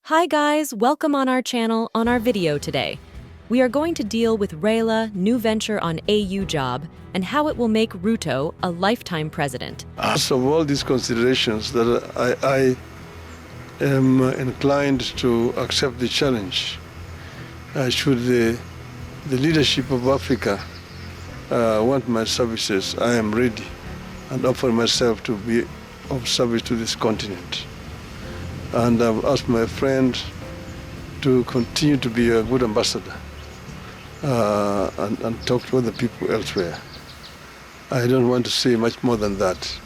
Hi guys, welcome on our channel on our video today. We are going to deal with Raila new venture on AU job and how it will make Ruto a lifetime president. As of all these considerations, that I am inclined to accept the challenge. Should the leadership of Africa want my services, I am ready and offer myself to be of service to this continent. And I've asked my friend to continue to be a good ambassador and talk to other people elsewhere. I don't want to say much more than that.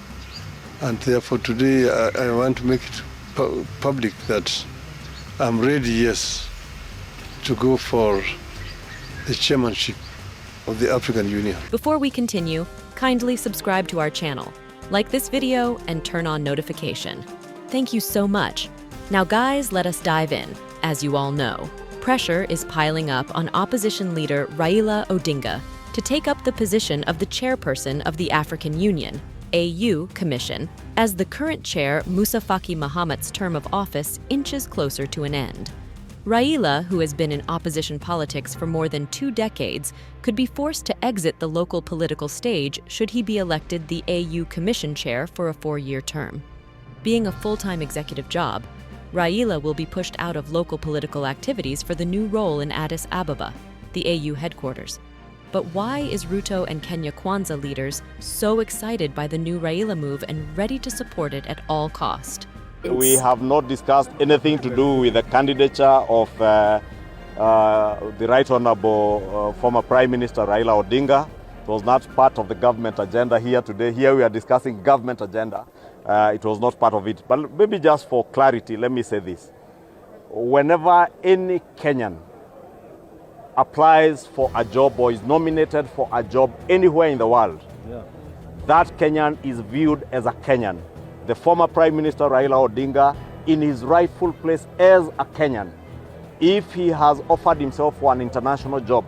And therefore today I want to make it public that I'm ready, yes, to go for the chairmanship of the African Union. Before we continue, kindly subscribe to our channel, like this video, and turn on notification. Thank you so much. Now guys, let us dive in. As you all know, pressure is piling up on opposition leader Raila Odinga to take up the position of the chairperson of the African Union, AU Commission, as the current chair Musa Faki Mahamat's term of office inches closer to an end. Raila, who has been in opposition politics for more than 2 decades, could be forced to exit the local political stage should he be elected the AU Commission chair for a 4-year term. Being a full-time executive job, Raila will be pushed out of local political activities for the new role in Addis Ababa, the AU headquarters. But why is Ruto and Kenya Kwanza leaders so excited by the new Raila move and ready to support it at all cost? We have not discussed anything to do with the candidature of the Right Honorable former Prime Minister Raila Odinga. It was not part of the government agenda here today. Here we are discussing government agenda. It was not part of it. But maybe just for clarity, let me say this. Whenever any Kenyan applies for a job or is nominated for a job anywhere in the world, that Kenyan is viewed as a Kenyan. The former Prime Minister Raila Odinga in his rightful place as a Kenyan. If he has offered himself for an international job,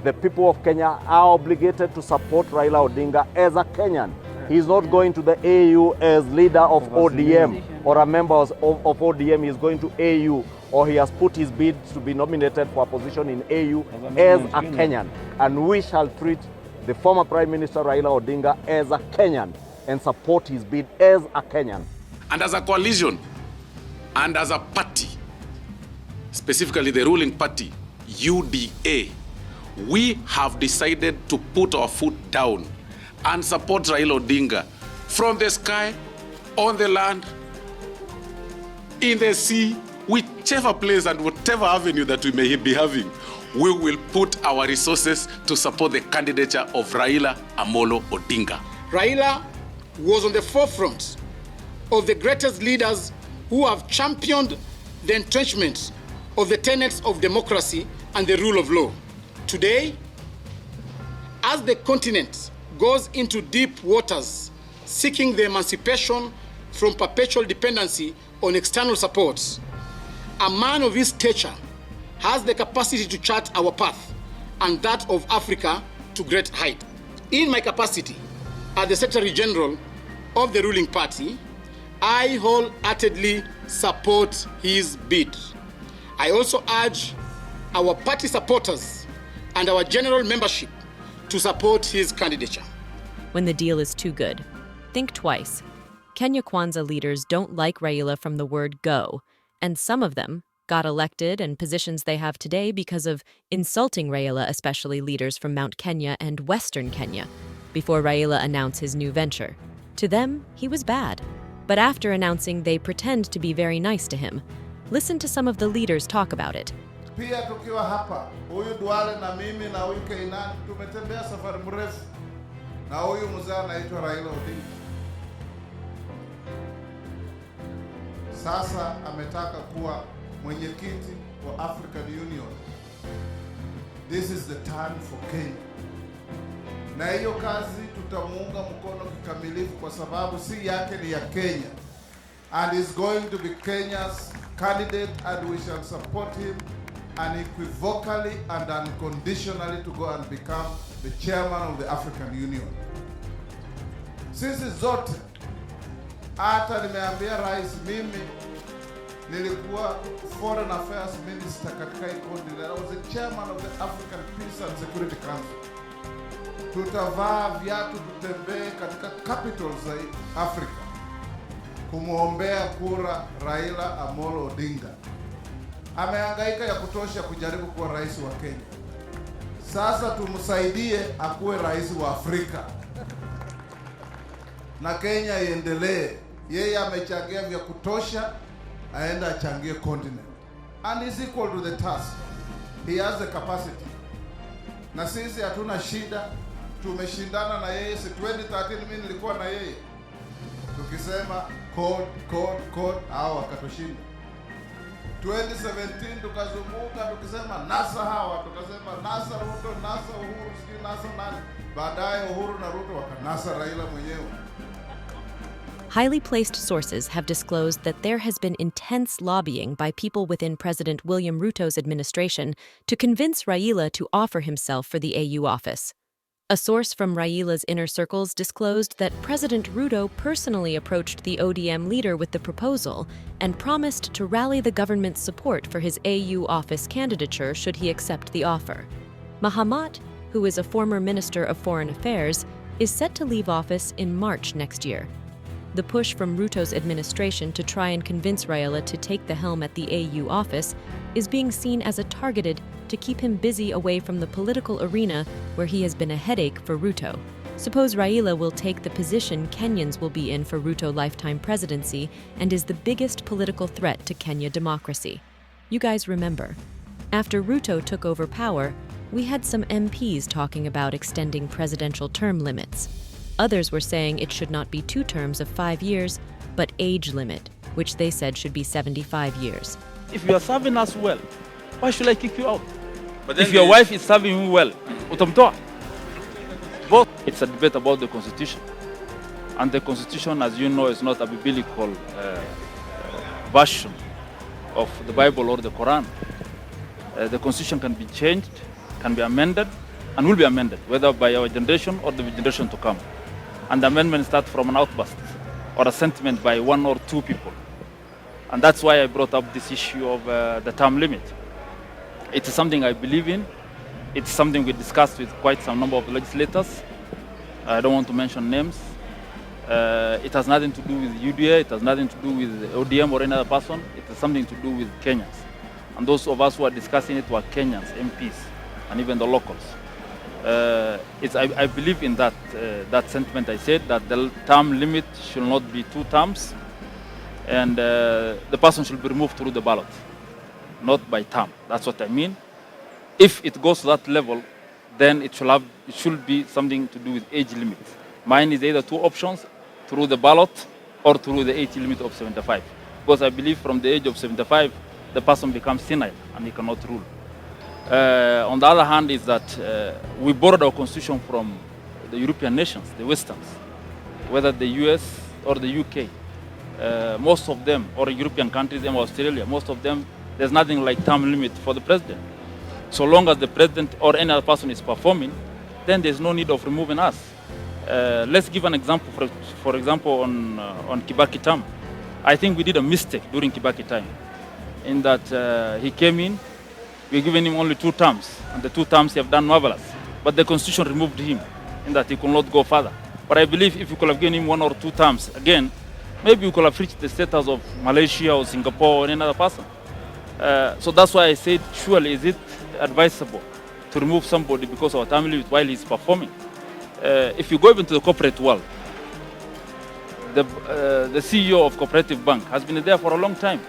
the people of Kenya are obligated to support Raila Odinga as a Kenyan. He's not going to the AU as leader of ODM or a member of ODM. He's going to AU, or he has put his bid to be nominated for a position in AU as a Kenyan. And we shall treat the former Prime Minister Raila Odinga as a Kenyan and support his bid as a Kenyan. And as a coalition and as a party, specifically the ruling party, UDA, we have decided to put our foot down and support Raila Odinga from the sky, on the land, in the sea, whichever place and whatever avenue that we may be having, we will put our resources to support the candidature of Raila Amolo Odinga. Raila was on the forefront of the greatest leaders who have championed the entrenchment of the tenets of democracy and the rule of law. Today, as the continent goes into deep waters, seeking the emancipation from perpetual dependency on external supports, a man of his stature has the capacity to chart our path and that of Africa to great height. In my capacity as the Secretary General of the ruling party, I wholeheartedly support his bid. I also urge our party supporters and our general membership to support his candidature. When the deal is too good, think twice. Kenya Kwanza leaders don't like Raila from the word go, and some of them got elected and positions they have today because of insulting Raila, especially leaders from Mount Kenya and Western Kenya, before Raila announced his new venture. To them, he was bad. But after announcing, they pretend to be very nice to him. Listen to some of the leaders talk about it. Pia tukiwa hapa, huyu Duale na mimi na huyu Keinani tumetembea safari mrefu na huyu mzee anaitwa Raila Odinga. Sasa ametaka kuwa mwenyekiti wa African Union. This is the time for Kenya. Na hiyo kazi tutamuunga mkono kikamilifu kwa sababu si yake, ni ya Kenya. And is going to be Kenya's candidate, and we shall support him unequivocally and unconditionally to go and become the chairman of the African Union. Sisi zote, hata nimeambia rais, mimi nilikuwa Foreign Affairs Minister katika hii continent. I was the chairman of the African Peace and Security Council. Tutavaa viatu tutembee katika capitals za Afrika kumwombea kura Raila Amolo Odinga. Amehangaika ya kutosha kujaribu kuwa rais wa Kenya. Sasa tumsaidie akuwe rais wa Afrika na Kenya iendelee. Yeye amechangia vya kutosha, aenda achangie continent, and is equal to the task. He has the capacity. Na sisi hatuna shida, tumeshindana na yeye. 2013 mimi nilikuwa na yeye tukisema code hao wakatushinda. 2017 tukazunguka tukisema NASA hawa, tukasema NASA Ruto, NASA Uhuru, siki NASA nani. Baadaye Uhuru na Ruto wakanasa Raila mwenyewe. Highly placed sources have disclosed that there has been intense lobbying by people within President William Ruto's administration to convince Raila to offer himself for the AU office. A source from Raila's inner circles disclosed that President Ruto personally approached the ODM leader with the proposal and promised to rally the government's support for his AU office candidature should he accept the offer. Mahamat, who is a former Minister of Foreign Affairs, is set to leave office in March next year. The push from Ruto's administration to try and convince Raila to take the helm at the AU office is being seen as a targeted to keep him busy away from the political arena where he has been a headache for Ruto. Suppose Raila will take the position Kenyans will be in for Ruto lifetime presidency and is the biggest political threat to Kenya democracy. You guys remember, after Ruto took over power, we had some MPs talking about extending presidential term limits. Others were saying it should not be 2 terms of 5 years, but age limit, which they said should be 75 years. If you are serving us well, why should I kick you out? But if your wife is serving you well, utamtoa. Both. It's a debate about the constitution. And the constitution, as you know, is not a biblical version of the Bible or the Quran. The constitution can be changed, can be amended, and will be amended, whether by our generation or the generation to come. And the amendments start from an outburst or a sentiment by 1 or 2 people. And that's why I brought up this issue of the term limit. It is something I believe in. It's something we discussed with quite some number of legislators. I don't want to mention names. It has nothing to do with UDA, it has nothing to do with ODM or any other person. It has something to do with Kenyans. And those of us who are discussing it were Kenyans, MPs, and even the locals. I believe in that sentiment. I said that the term limit should not be 2 terms, and the person should be removed through the ballot, not by term. That's what I mean. If it goes to that level, then it should be something to do with age limit. Mine is either 2 options, through the ballot or through the age limit of 75. Because I believe from the age of 75, the person becomes senile and he cannot rule. On the other hand is that we borrowed our constitution from the European nations, the Westerns, whether the US or the UK. Most of them, or European countries and Australia, most of them, there's nothing like term limit for the president. So long as the president or any other person is performing, then there's no need of removing us. Let's give an example, for example, on Kibaki term. I think we did a mistake during Kibaki time, in that he came in, we're giving him only 2 terms, and the 2 terms he have done marvelous. But the constitution removed him, in that he could not go further. But I believe if you could have given him 1 or 2 terms, again, maybe we could have reached the status of Malaysia or Singapore or any other person. So that's why I said, surely is it advisable to remove somebody because of a term limit while he's performing? If you go even to the corporate world, the CEO of Cooperative Bank has been there for a long time,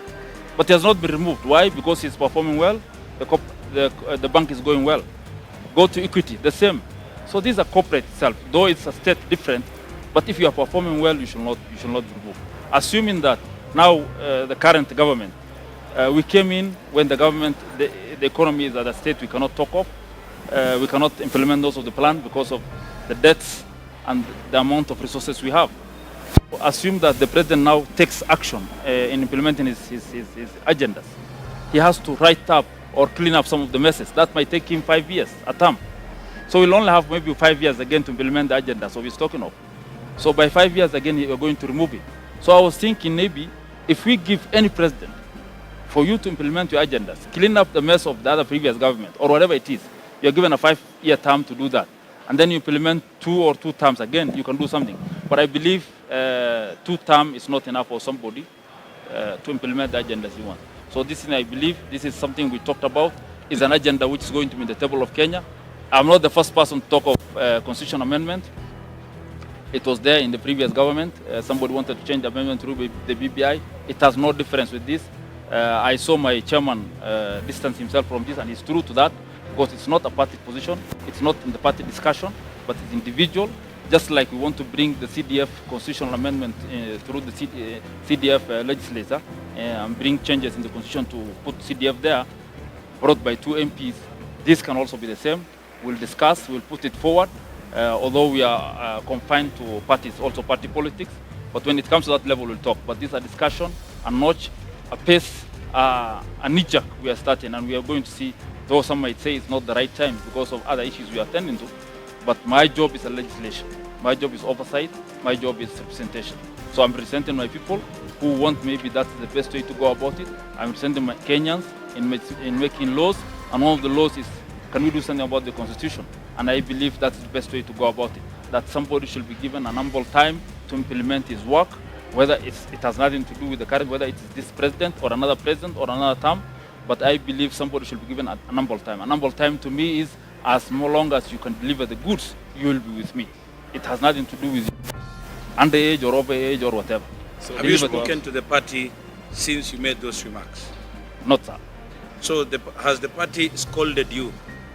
but he has not been removed. Why? Because he's performing well, the bank is going well. Go to Equity, the same. So these are corporate itself, though it's a state different, but if you are performing well, you should not remove. Assuming that now the current government, we came in when the government, the economy is at a state we cannot talk of. We cannot implement those of the plan because of the debts and the amount of resources we have. Assume that the president now takes action in implementing his agendas. He has to write up or clean up some of the messes. That might take him 5 years, a term. So we'll only have maybe 5 years again to implement the agenda, so he's talking of. So by 5 years again, we're going to remove it. So I was thinking maybe if we give any president for you to implement your agendas, clean up the mess of the other previous government or whatever it is. You're given a 5-year term to do that. And then you implement 2 terms again, you can do something. But I believe 2 terms is not enough for somebody to implement the agendas you want. So this is, I believe, this is something we talked about, is an agenda which is going to be in the table of Kenya. I'm not the first person to talk of constitution amendment. It was there in the previous government. Somebody wanted to change the amendment through the BBI. It has no difference with this. I saw my chairman distance himself from this, and he's true to that, because it's not a party position, it's not in the party discussion, but it's individual. Just like we want to bring the CDF constitutional amendment through the CDF legislature and bring changes in the constitution to put CDF there, brought by 2 MPs. This can also be the same. We'll discuss, we'll put it forward, although we are confined to parties, also party politics. But when it comes to that level, we'll talk. But this is a discussion, a notch, a pace, a knee-jerk we are starting, and we are going to see, though some might say it's not the right time because of other issues we are attending to, but my job is a legislation. My job is oversight. My job is representation. So I'm representing my people who want, maybe that's the best way to go about it. I'm representing my Kenyans in making laws, and one of the laws is, can we do something about the constitution? And I believe that's the best way to go about it, that somebody should be given an ample time to implement his work, whether it has nothing to do with the current, whether it's this president or another term, but I believe somebody should be given an ample time. An ample time to me is, as long as you can deliver the goods, you will be with me. It has nothing to do with underage or overage or whatever. So have you spoken to the party since you made those remarks? Not, sir. So has the party scolded you,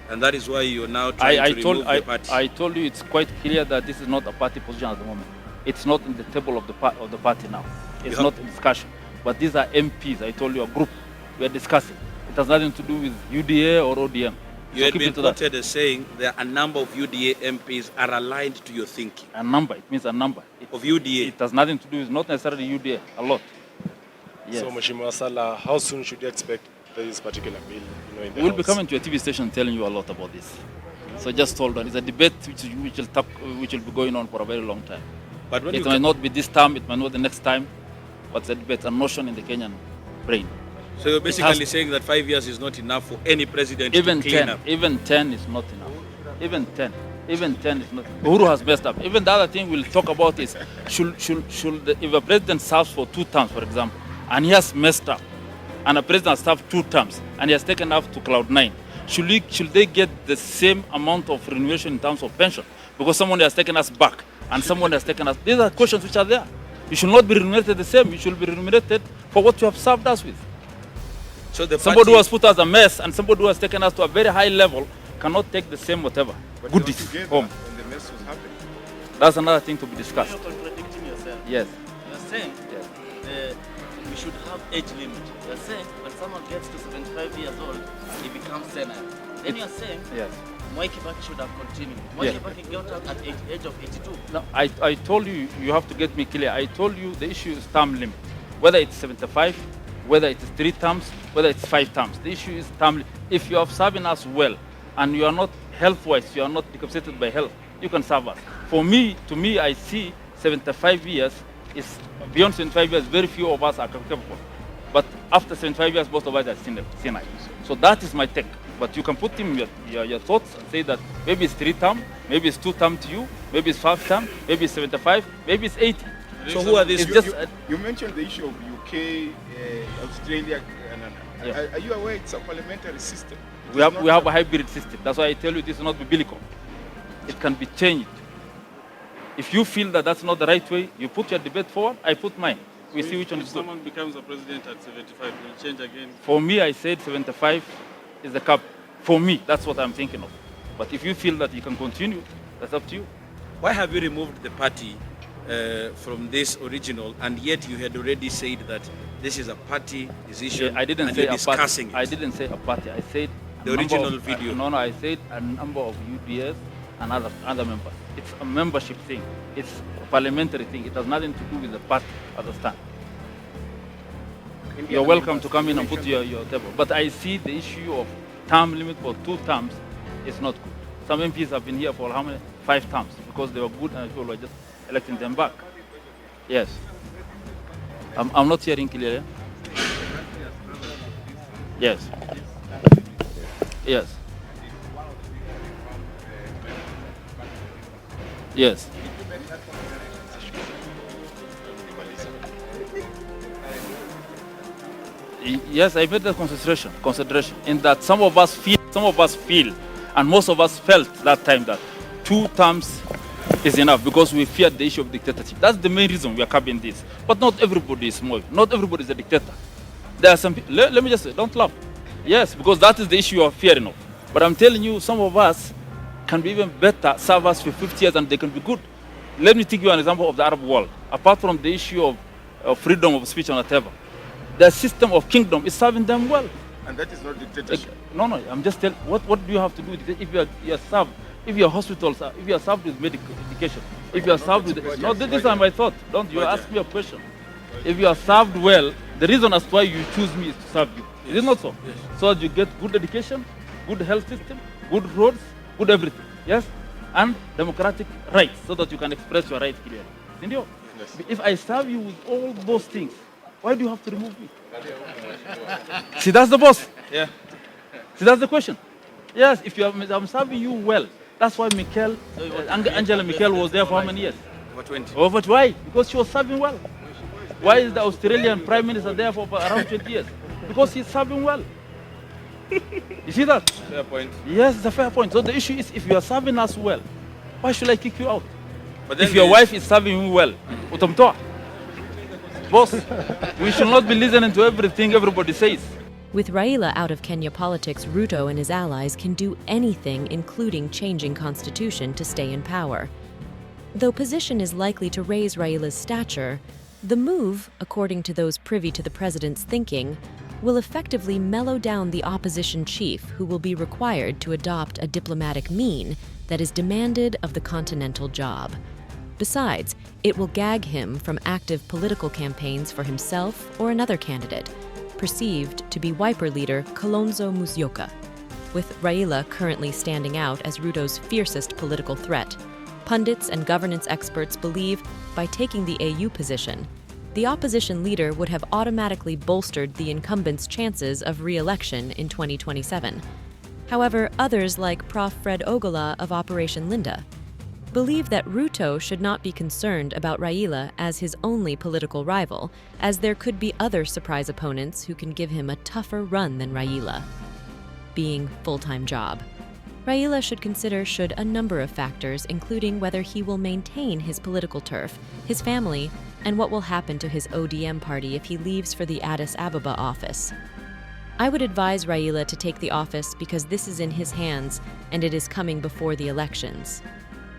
and that is why you're now trying to remove the party? I told you it's quite clear that this is not a party position at the moment. It's not in the table of the party now. It's not in discussion. But these are MPs. I told you, a group. We are discussing. It has nothing to do with UDA or ODM. You had been quoted as saying that a number of UDA MPs are aligned to your thinking. A number. It means a number. Of UDA. It has nothing to do with, not necessarily UDA, a lot. Yes. So, Mheshimiwa Sala, how soon should you expect this particular bill in the We'll House? be coming to a TV station telling you a lot about this. So just hold on. It's a debate which will be going on for a very long time. But when it might not be this time, it might not the next time, but it's a debate, a notion in the Kenyan brain. So you're basically saying that 5 years is not enough for any president to clean up? Even 10 is not enough. Even 10 is not. Uhuru has messed up. Even the other thing we'll talk about is, if a president serves for 2 terms, for example, and he has messed up, and a president has served 2 terms, and he has taken up to cloud 9, should they get the same amount of remuneration in terms of pension? Because someone has taken us back, and someone has taken us. These are questions which are there. You should not be remunerated the same. You should be remunerated for what you have served us with. So somebody who has put us a mess and somebody who has taken us to a very high level cannot take the same whatever. But goodies home. When the mess was happening. That's another thing to be discussed. You're contradicting yourself. Yes. You're saying we should have age limit. You're saying when someone gets to 75 years old, he becomes senile. Then you're saying Mwai Kibaki should have continued. Mwai Kibaki got out at the age of 82. No, I told you, you have to get me clear. I told you the issue is term limit. Whether it's 75, whether it is 3 terms, whether it's 5 terms. The issue is term limit. If you are serving us well, and you are not health-wise, you are not decapitated by health, you can serve us. To me, I see 75 years is, beyond 75 years, very few of us are capable. But after 75 years, most of us are senile. So that is my take. But you can put in your thoughts and say that maybe it's 3 term, maybe it's 2 term to you, maybe it's 5 term, maybe it's 75, maybe it's 80. So who are these? You mentioned the issue of UK, Australia, and are you aware it's a parliamentary system? We have a hybrid system. That's why I tell you this is not biblical. It can be changed. If you feel that that's not the right way, you put your debate forward, I put mine. We see which one is good. If someone becomes a president at 75, will change again? For me, I said 75 is the cap. For me, that's what I'm thinking of. But if you feel that you can continue, that's up to you. Why have you removed the party from this original, and yet you had already said that this is a party decision? I didn't and say you're discussing a party. I didn't say a party. I said the original video. No, I said a number of UDS and other members. It's a membership thing. It's a parliamentary thing. It has nothing to do with the party as a stand. You're welcome to come in and put your table. But I see the issue of term limit for 2 terms is not good. Some MPs have been here for how many? 5 terms because they were good and people were just electing them back. Yes. I'm not hearing clearly. Yes. Yes. Yes. Yes, I made the consideration in that some of us feel, and most of us felt that time that 2 terms is enough because we feared the issue of dictatorship. That's the main reason we are covering this. But not everybody is small. Not everybody is a dictator. There are some people, let me just say, don't laugh. Yes, because that is the issue you are fearing of. But I'm telling you, some of us can be even better, serve us for 50 years, and they can be good. Let me take you an example of the Arab world. Apart from the issue of freedom of speech and whatever, the system of kingdom is serving them well. And that is not dictatorship. No, I'm just telling, what do you have to do with it? If you are served, if your hospitals, if you are served with medical education, if you are served with, no, this is my thought. Don't you ask me a question. If you are served well, the reason as to why you choose me is to serve you. Is it not so? Yes. So that you get good education, good health system, good roads, good everything. Yes? And democratic rights, so that you can express your rights clearly. Yes. If I serve you with all those things, why do you have to remove me? See, that's the boss. Yeah. See, that's the question. Yes, if I'm serving you well. That's why Angela Merkel was there for how many years? Over 20. Over why? Because she was serving well. Why is the Australian Prime Minister there for around 20 years? Because he's serving well. You see that? Fair point. Yes, it's a fair point. So the issue is, if you are serving us well, why should I kick you out? But then if your wife is serving you well, utamtoa. Boss, we should not be listening to everything everybody says. With Raila out of Kenya politics, Ruto and his allies can do anything, including changing constitution, to stay in power. Though position is likely to raise Raila's stature, the move, according to those privy to the president's thinking, will effectively mellow down the opposition chief, who will be required to adopt a diplomatic mien that is demanded of the continental job. Besides, it will gag him from active political campaigns for himself or another candidate, perceived to be Wiper leader Kalonzo Musyoka, with Raila currently standing out as Ruto's fiercest political threat. Pundits and governance experts believe by taking the AU position, the opposition leader would have automatically bolstered the incumbent's chances of re-election in 2027. However, others like Prof. Fred Ogola of Operation Linda believe that Ruto should not be concerned about Raila as his only political rival, as there could be other surprise opponents who can give him a tougher run than Raila. Being full-time job. Raila should consider a number of factors, including whether he will maintain his political turf, his family, and what will happen to his ODM party if he leaves for the Addis Ababa office. I would advise Raila to take the office because this is in his hands and it is coming before the elections.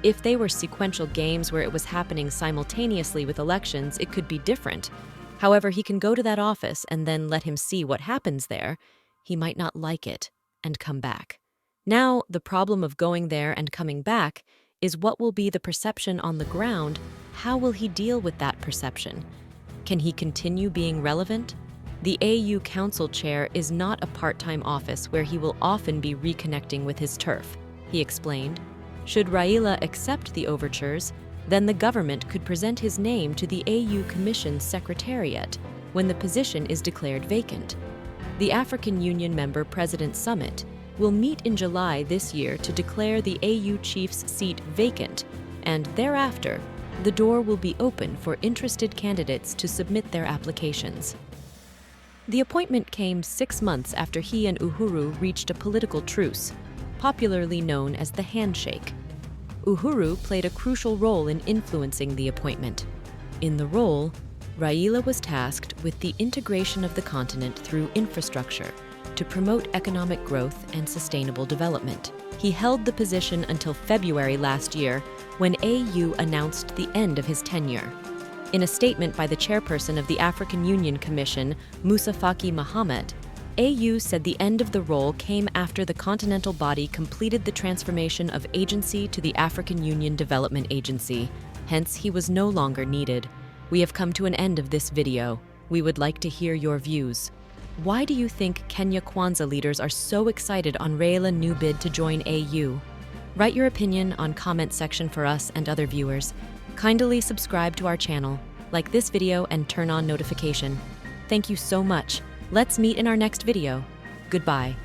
If they were sequential games where it was happening simultaneously with elections, it could be different. However, he can go to that office and then let him see what happens there. He might not like it and come back. Now, the problem of going there and coming back is what will be the perception on the ground. How will he deal with that perception? Can he continue being relevant? The AU Council Chair is not a part-time office where he will often be reconnecting with his turf, he explained. Should Raila accept the overtures, then the government could present his name to the AU Commission's Secretariat when the position is declared vacant. The African Union Member President Summit will meet in July this year to declare the AU chief's seat vacant, and thereafter, the door will be open for interested candidates to submit their applications. The appointment came 6 months after he and Uhuru reached a political truce, popularly known as the handshake. Uhuru played a crucial role in influencing the appointment. In the role, Raila was tasked with the integration of the continent through infrastructure to promote economic growth and sustainable development. He held the position until February last year, when AU announced the end of his tenure. In a statement by the chairperson of the African Union Commission, Musa Faki Mohammed, AU said the end of the role came after the continental body completed the transformation of agency to the African Union Development Agency. Hence, he was no longer needed. We have come to an end of this video. We would like to hear your views. Why do you think Kenya Kwanza leaders are so excited on Raila's new bid to join AU? Write your opinion on comment section for us and other viewers. Kindly subscribe to our channel, like this video and turn on notification. Thank you so much. Let's meet in our next video. Goodbye.